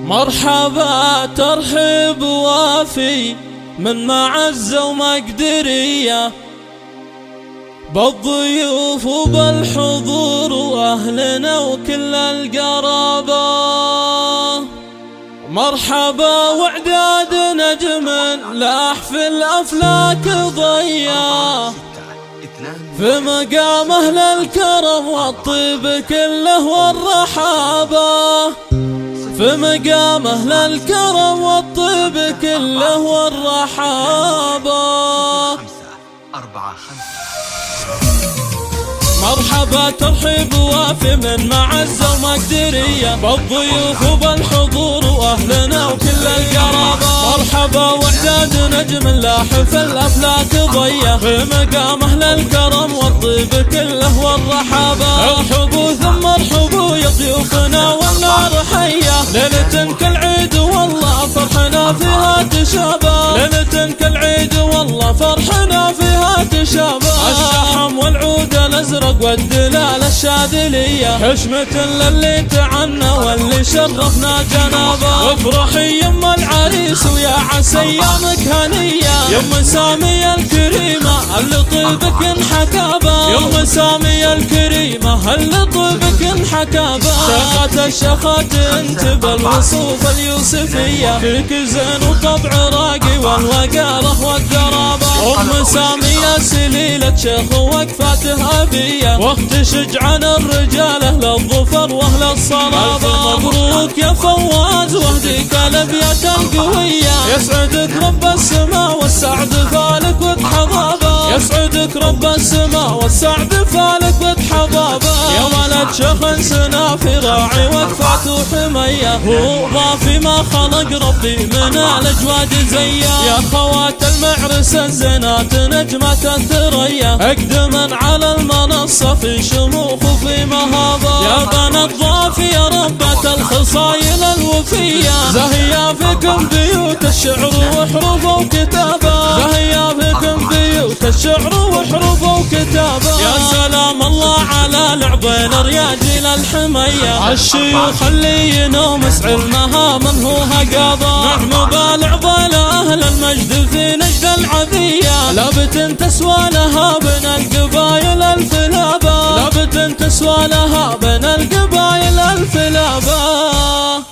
مرحبا ترحيب وافي من معزة ومقدرية بالضيوف وبالحضور وأهلنا وكل القرابة. مرحبا وإعداد نجم لاح في الأفلاك ضيا في مقام أهل الكرم والطيب كله والرحابة، في مقام أهل الكرم والطيب كله والرحابة. مرحبا ترحيب وافي من معزة ومقدرية بالضيوف وبالحضور وأهلنا وكل القرابة. مرحبا وإعداد نجم لاح في الأفلاك ضيا في مقام أهل الكرم والطيب كله والرحابة. ارحبوا ثم ارحبوا يا ضيوفنا والنار حية، ليلة كالعيد والله فرحنا فيها تشابه، ليلة كالعيد والله فرحنا فيها تشابه. الشحم والعود الأزرق والدلال الشاذلية حشمة للي تعنى واللي شرفنا جنابه. افرحي يم العريس ويا عسى ايامك هنية، يم سامية الكريمة اللي طيبك انحكابه، يم سامية الكريمة اللي طيبك انحكابه. شخت الشخات انت بالوصوف اليوسفية، فيك زين وطبع راقي والوقاره والقرابة. ام سامية سليلة شيخ وقفاته أبية، واخت شجعان الرجال أهل الظفر وأهل الصلابة. مبروك يا فواز واهديك الأبيات القوية، يسعدك رب السماء والسعد فالك وبحضابة، يسعدك رب السماء والسعد فالك وبحضابة. يا ولد شيخ سنافي راعي وقفاته حمية، هو ضافي ما خلق ربي من الأجواد زيا. يا خوات المعرس الزينات نجمة الثريا، اقدما على المنصة في شموخ وفي مهابة. يا بنات ضافي يا ربة الخصايل الوفية، زهيا فيكم بيوت الشعر وحروفه وكتابة، زهيا فيكم بيوت الشعر وحروفه وكتابة. يا سلام الله على لعبين رياجيل الحمية، الشيوخ اللي ينوم اسعى المهام هو هقابة. نعم بالعبة لأهل المجد في نجد العذية، لابت تسوى لها بين القبايل الفلابة، لابت تسوى لها بين القبايل الفلابة.